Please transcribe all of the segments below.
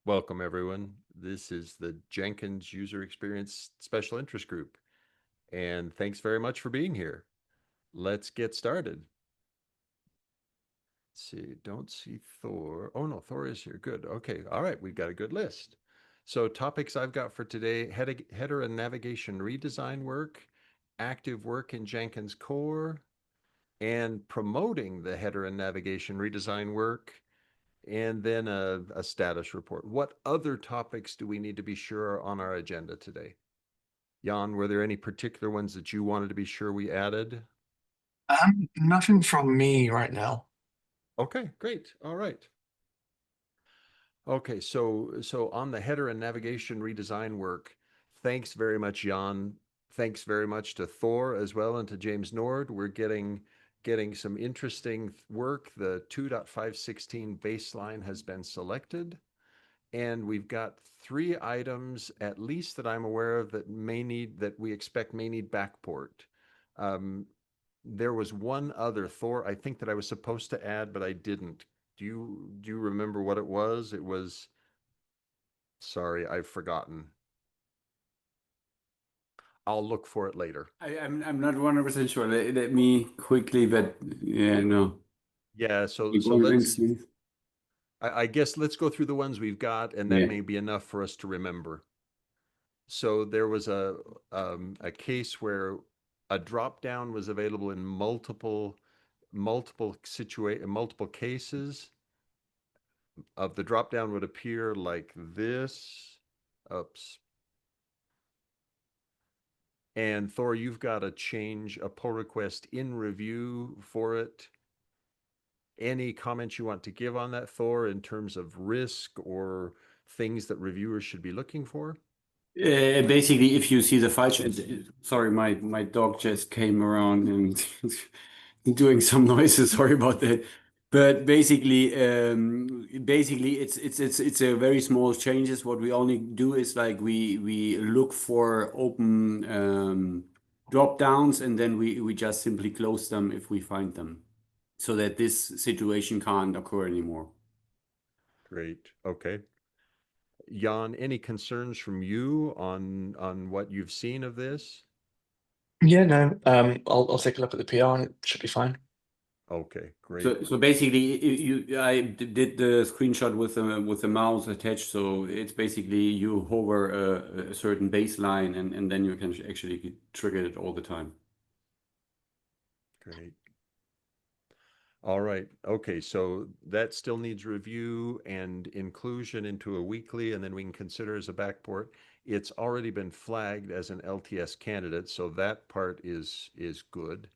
Welcome, everyone. This is the Jenkins User Experience Special Interest Group, and thanks very much for being here. Let's get started. Let's see, don't see Thor. Oh no, Thor is here. Good. Okay. All right, we've got a good list. So topics I've got for today, header and navigation redesign work, active work in Jenkins core, and promoting the header and navigation redesign work, and then a status report. What other topics do we need to be sure are on our agenda today? Jan, were there any particular ones that you wanted to be sure we added? Nothing from me right now. Okay, great. All right. Okay, so on the header and navigation redesign work, thanks very much, Jan. Thanks very much to Thor as well and to James Nord. We're getting some interesting work. The 2.516 baseline has been selected. And we've got 3 items, at least that I'm aware of, that we expect may need backport. Um, there was one other Thor, I think, that I was supposed to add, but I didn't. Do you remember what it was? It was, sorry, I've forgotten. I'll look for it later. I'm not 100% sure. Let me quickly, but yeah, no. Yeah, so One let's instant. I guess let's go through the ones we've got, and that Yeah. may be enough for us to remember. So there was a case where a drop down was available in multiple cases. Of the drop down would appear like this. Oops. And Thor, you've got to change a pull request in review for it. Any comments you want to give on that, Thor, in terms of risk or things that reviewers should be looking for? Basically, if you see the file, sorry, my dog just came around and doing some noises. Sorry about that. But basically, it's a very small changes. What we only do is like we look for open drop downs, and then we just simply close them if we find them, so that this situation can't occur anymore. Great. Okay. Jan, any concerns from you on what you've seen of this? Yeah, no. I'll take a look at the PR and it should be fine. Okay, great. So basically, I did the screenshot with the mouse attached. So it's basically you hover a certain baseline, and then you can actually trigger it all the time. Great. All right. Okay, so that still needs review and inclusion into a weekly, and then we can consider as a backport. It's already been flagged as an LTS candidate, so that part is good.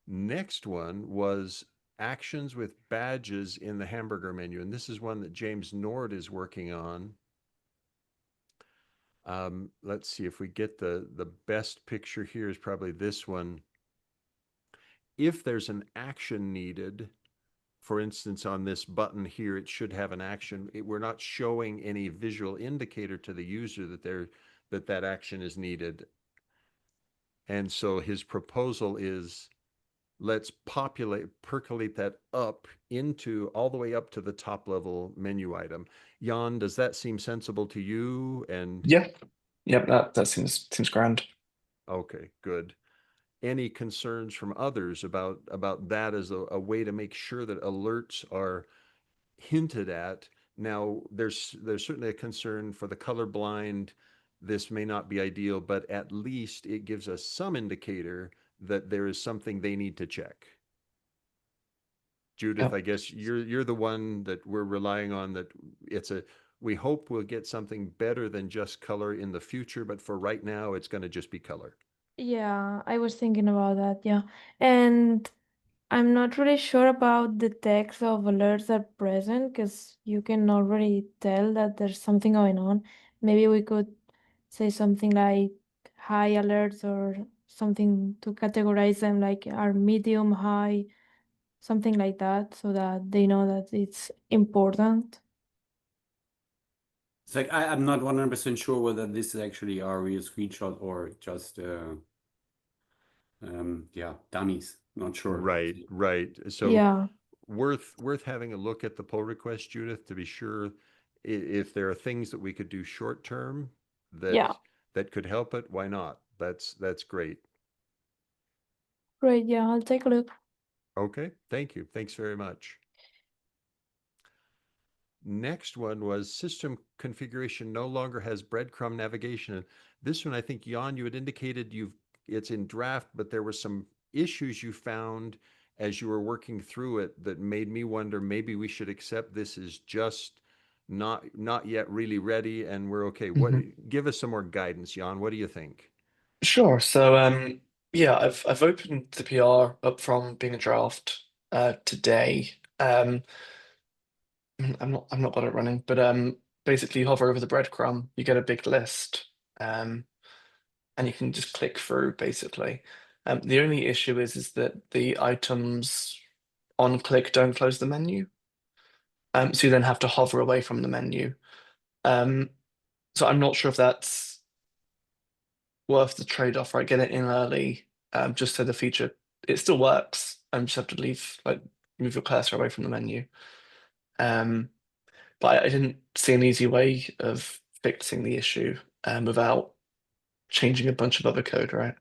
Next one was actions with badges in the hamburger menu, and this is one that James Nord is working on. Let's see if we get the best picture here is probably this one. If there's an action needed, for instance, on this button here, it should have an action. We're not showing any visual indicator to the user that action is needed. And so his proposal is let's percolate that up into all the way up to the top level menu item. Jan, does that seem sensible to you? And Yeah, yep, that seems grand. okay, good. Any concerns from others about that as a way to make sure that alerts are hinted at? Now, there's certainly a concern for the colorblind. This may not be ideal, but at least it gives us some indicator that there is something they need to check. Judith, Yep. I guess you're the one that we're relying on, that we hope we'll get something better than just color in the future, but for right now it's going to just be color. Yeah, I was thinking about that, yeah. And I'm not really sure about the text of alerts at present because you can already tell that there's something going on. Maybe we could say something like high alerts or something to categorize them like are medium, high, something like that, so that they know that it's important. It's like I'm not 100% sure whether this is actually our real screenshot or just yeah, dummies. Not sure. Right, right. So Yeah. worth having a look at the pull request, Judith, to be sure if there are things that we could do short term Yeah, that could help it, why not? That's great. great. Yeah, I'll take a look. Okay, thank you. Thanks very much. Next one was system configuration no longer has breadcrumb navigation. And this one, I think, Jan, you had indicated it's in draft, but there were some issues you found as you were working through it that made me wonder maybe we should accept this as just not yet really ready and we're okay. Give us some more guidance, Jan. What do you think? Sure. So yeah, I've opened the PR up from being a draft today. I'm not got it running, but basically you hover over the breadcrumb, you get a big list, and you can just click through basically. The only issue is that the items on click don't close the menu. So you then have to hover away from the menu. Um, so I'm not sure if that's worth the trade-off, right? Get it in early, just so the feature it still works. And just have to move your cursor away from the menu. But I didn't see an easy way of fixing the issue without changing a bunch of other code, right?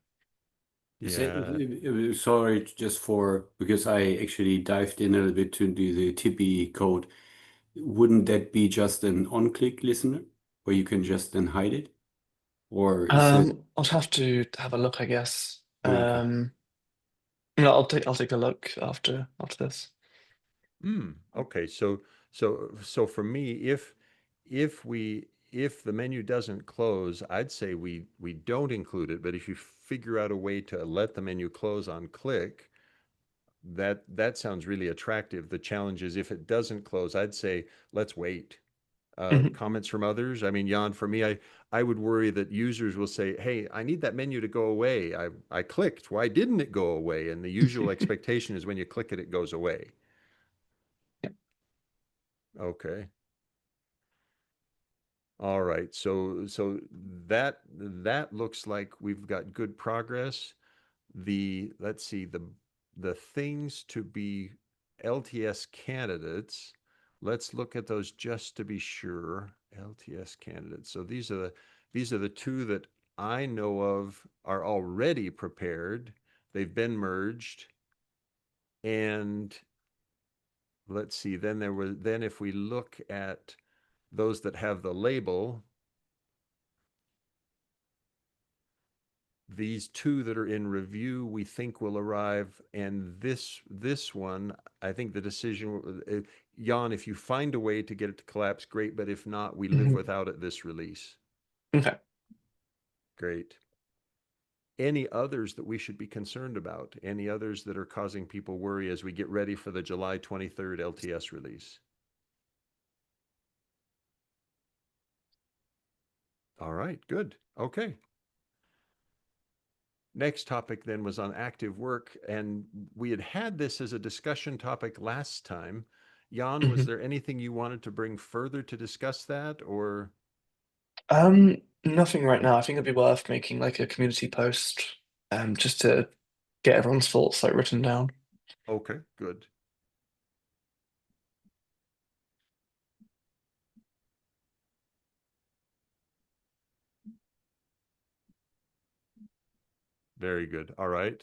Yeah. Sorry, just for because I actually dived in a little bit to do the Tippy code. Wouldn't that be just an on-click listener where you can just then hide it? Or is it I'll have to have a look, I guess. okay? No, I'll take a look after this. Okay. So for me, if the menu doesn't close, I'd say we don't include it. But if you figure out a way to let the menu close on click, that sounds really attractive. The challenge is if it doesn't close, I'd say let's wait. Mhm. Comments from others? I mean, Jan, for me, I would worry that users will say, "Hey, I need that menu to go away. I clicked. Why didn't it go away?" And the usual expectation is when you click it, it goes away. Yeah. Okay. All right. So that looks like we've got good progress. Let's see, the things to be LTS candidates. Let's look at those just to be sure. LTS candidates. So these are the two that I know of are already prepared. They've been merged. And let's see, then if we look at those that have the label, these two that are in review we think will arrive, and this one, I think the decision, Jan, if you find a way to get it to collapse, great, but if not, we live Mhm. without it this release. Okay. Great. Any others that we should be concerned about? Any others that are causing people worry as we get ready for the July 23rd LTS release? All right, good. Okay. Next topic then was on active work, and we had this as a discussion topic last time. Jan, was Mhm. there anything you wanted to bring further to discuss that, or? Nothing right now. I think it'd be worth making like a community post, just to get everyone's thoughts like written down. Okay, good. Very good. All right.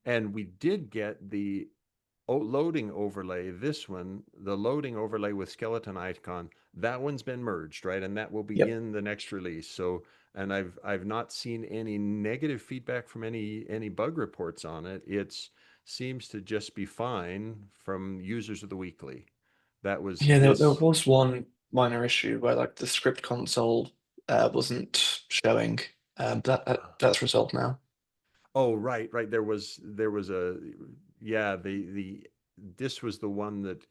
And we did get the loading overlay, this one, the loading overlay with skeleton icon, that one's been merged, right? And that will be Yep. in the next release. So, and I've not seen any negative feedback from any bug reports on it. It's seems to just be fine from users of the weekly. That was Yeah, there this. was one minor issue where like the script console wasn't showing. That's resolved now. Oh, right. There was a, yeah, the this was the one that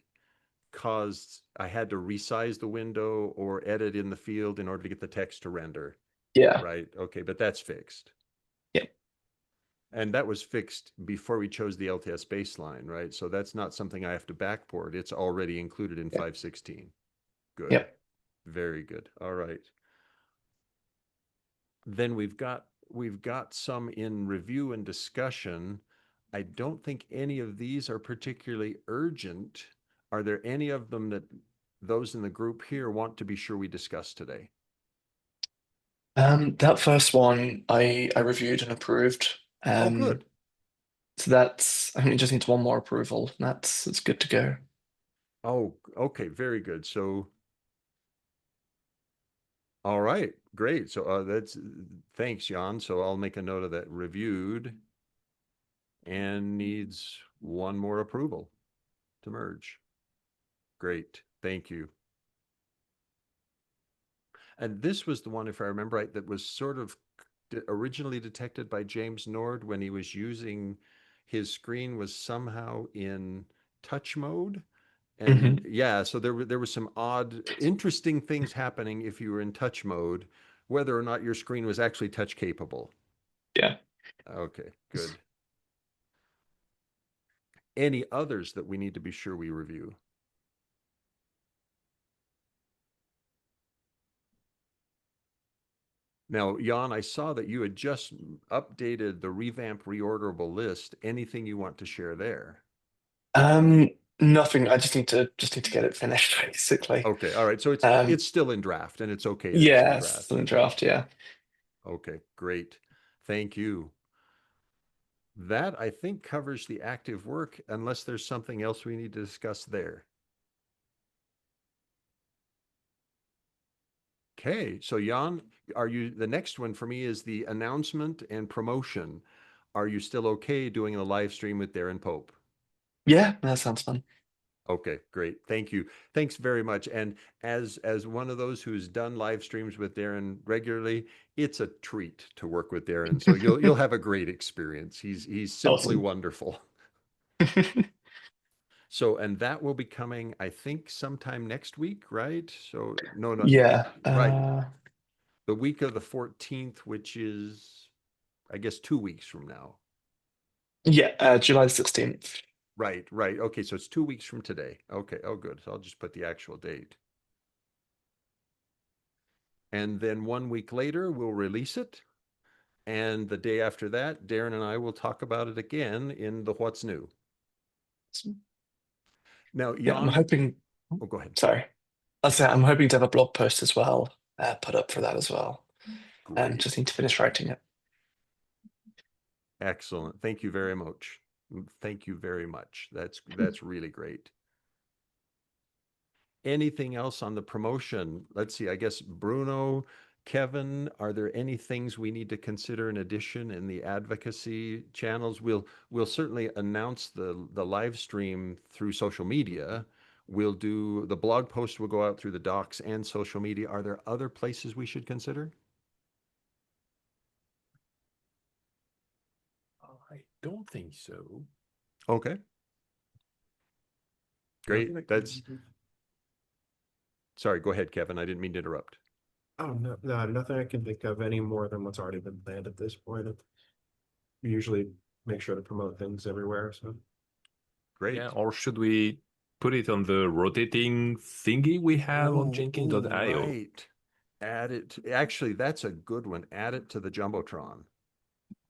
caused I had to resize the window or edit in the field in order to get the text to render. Yeah. Right. Okay, but that's fixed. Yeah. And that was fixed before we chose the LTS baseline, right? So that's not something I have to backport. It's already included in Yeah. 516. Good. Yeah. Very good. All right. Then we've got some in review and discussion. I don't think any of these are particularly urgent. Are there any of them that those in the group here want to be sure we discuss today? That first one I reviewed and approved. Oh, good. So that's, I think it just needs one more approval. And it's good to go. Oh, okay, very good. So, all right, great. So that's thanks, Jan. So I'll make a note of that. Reviewed and needs one more approval to merge. Great, thank you. And this was the one, if I remember right, that was sort of originally detected by James Nord when he was using his screen was somehow in touch mode. And yeah, so there was some odd, interesting things happening if you were in touch mode, whether or not your screen was actually touch capable. Yeah. Okay, good. Any others that we need to be sure we review? Now, Jan, I saw that you had just updated the revamp reorderable list. Anything you want to share there? Nothing. I just need to get it finished, basically. Okay, all right. So Um, it's still in draft, and it's okay that it's in yeah, it's draft. still in draft, yeah. Okay, great. Thank you. That I think covers the active work, unless there's something else we need to discuss there. Okay, so Jan, the next one for me is the announcement and promotion. Are you still okay doing a live stream with Darren Pope? Yeah, that sounds fun. Okay, great. Thank you. Thanks very much. And as one of those who's done live streams with Darren regularly, it's a treat to work with Darren. So you'll have a great experience. He's simply Awesome. wonderful. So, and that will be coming, I think, sometime next week, right? So, no, not Yeah. right. The week of the 14th, which is, I guess, 2 weeks from now. Yeah, July 16th. Right, right. Okay, so it's 2 weeks from today. Okay, oh, good. So I'll just put the actual date. And then 1 week later, we'll release it. And the day after that, Darren and I will talk about it again in the What's New. Now, Yeah, I'm Jan, hoping, oh, go ahead. sorry. I'll say I'm hoping to have a blog post as well, put up for that as well. Great. Just need to finish writing it. Excellent. Thank you very much. Thank you very much. That's really great. Anything else on the promotion? Let's see, I guess Bruno, Kevin, are there any things we need to consider in addition in the advocacy channels? We'll certainly announce the live stream through social media. We'll do the blog post will go out through the docs and social media. Are there other places we should consider? I don't think so. Okay. Great. Nothing I That's can- sorry, go ahead, Kevin. I didn't mean to interrupt. Oh, no, nothing I can think of any more than what's already been planned at this point. We usually make sure to promote things everywhere, so. Great. Yeah, or should we put it on the rotating thingy we have on Jenkins.io? Right. Add it. Actually, that's a good one. Add it to the Jumbotron.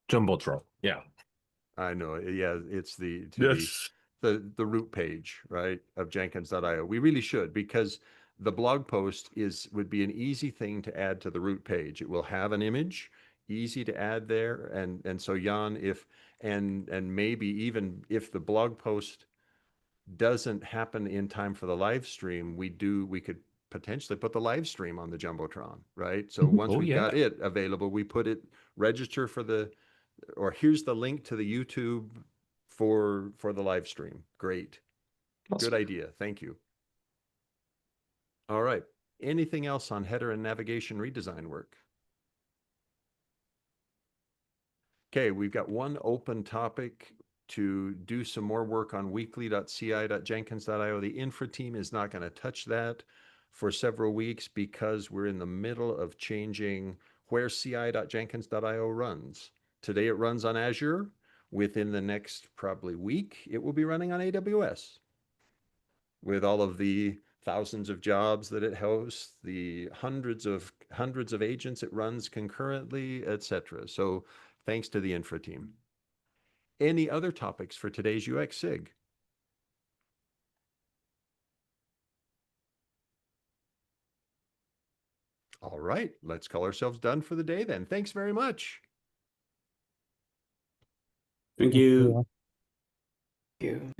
Jumbotron. Yeah. I know. Yeah, it's the Yes. the root page, right, of Jenkins.io. We really should, because the blog post would be an easy thing to add to the root page. It will have an image, easy to add there, and so Jan, if and maybe even if the blog post doesn't happen in time for the live stream, we could potentially put the live stream on the Jumbotron, right? So once Oh, we've yeah. got it available, we put it, register for or here's the link to the YouTube for the live stream. Great. Awesome. Good idea. Thank you. All right. Anything else on header and navigation redesign work? Okay, we've got one open topic to do some more work on weekly.ci.jenkins.io. The infra team is not going to touch that for several weeks because we're in the middle of changing where ci.jenkins.io runs. Today it runs on Azure. Within the next probably week, it will be running on AWS with all of the thousands of jobs that it hosts, the hundreds of agents it runs concurrently, etc. So thanks to the infra team. Any other topics for today's UX SIG? All right, let's call ourselves done for the day then. Thanks very much. Thank you. You.